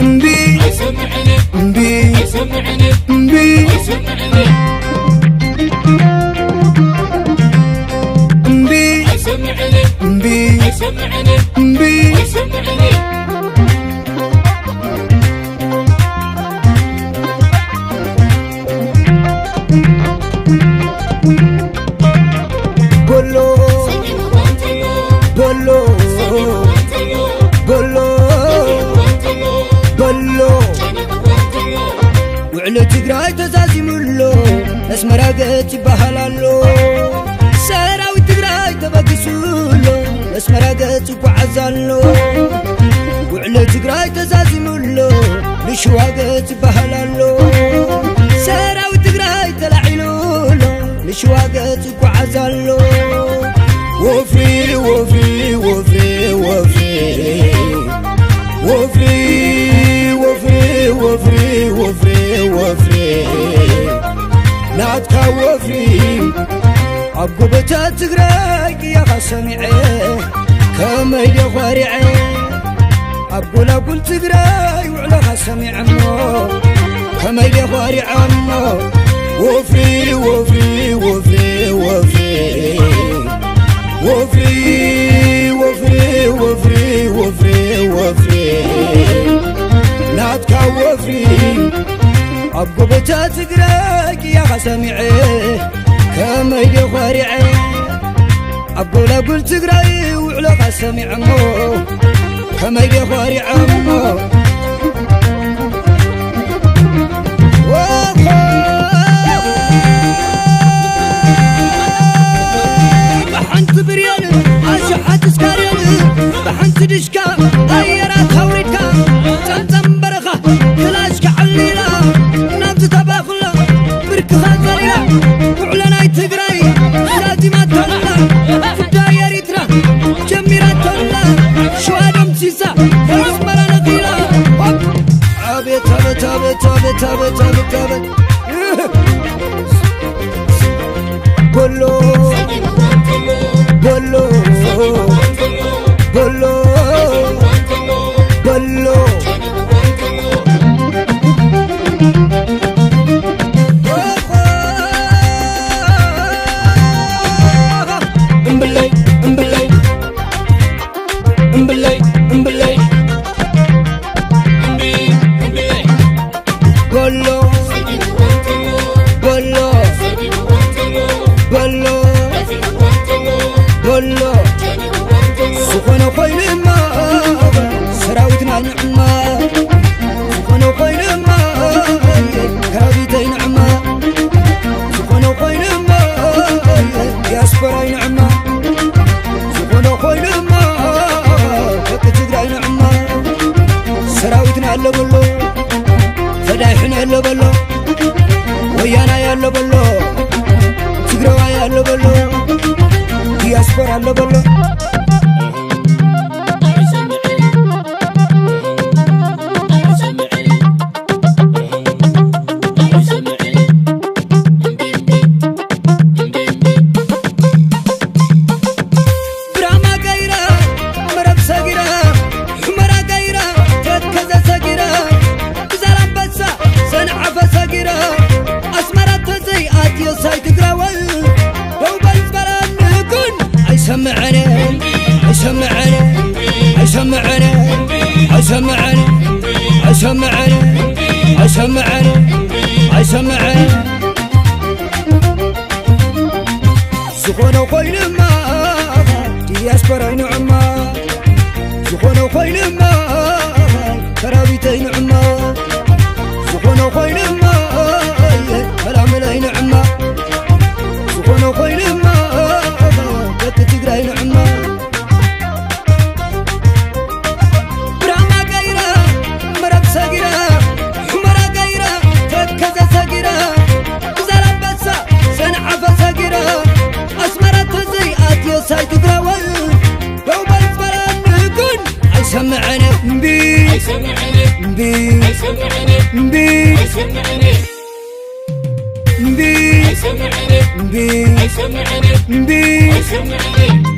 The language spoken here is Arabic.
امبي سمعني امبي سمعني امبي سمعني امبي سمعني امبي سمعني امبي سمعني بولو بولو بولو بولو وعلى تقراي تزازملو اسمرا قد بحلالو سراوي تقراي تبقسولو اسمرا قد بعزالو وعلى تقراي تزازملو لشوا قد بحلالو سراوي تقراي تلعيلولو لشوا قد بعزالو وفري وفري وفري وفري وفري وفري وفري وفري وفري ناتكا وفري عبقو بتا تقراي يا خسمعي كما يخوارعي عبقو لابل تقراي وعلى خسمع عمو كما يخوارع عمو وفري وفري وفري وفري وفري وفري وفري وفري وفري ناتكا وفري عبقو بتا تقراي يا خسمعي كما يخوارعي عبقو لابل تقراي وعلى خسمع عمو كما يخوارع عمو بحنت بريان أشحت سكاريان بحنت دشكا غيرات هوريكا تنتم برخة كلاشك عليلا نبت تباخلا بركخا زريلا وعلنا يتقراي لازمات تولى فدايا ريترا جميرات تولى شوادم سيسا اسمرا نقيلا عبيت عبيت عبيت عبيت عبيت عبيت عبيت بولو بولو بولو بولو امبلي امبلي امبلي امبلي بولو بولو بولو بولو سخونو خوين ما سراوتنا نعمة سخونو خوين ما كرابيتي نعمة سخونو خوين ما ياسبراي نعمة سخونو خوين ما تقراي نعمة سراوتنا اللي بلو فدايحنا اللي بلو ويانا يا اللي بلو تقراوا يا اللي بلو ياسبرا اللي بلو سمعني سمعني سمعني سمعني سمعني سمعني سمعني سخونو خوين ما دياسبراي نعمة سخونو خوين ما كرابيتي نعمة سخونو خوين ما العملي نعمة سخونو خوين ما تقراي نعمة براما قايرة مرب ساقرة حمرا قايرة تكزة ساقرة زرب بسا سنعفة ساقرة أسمرة تزيئات يساي تقراول لو بالفرا نكون سمعني مبي مبي مبي مبي مبي مبي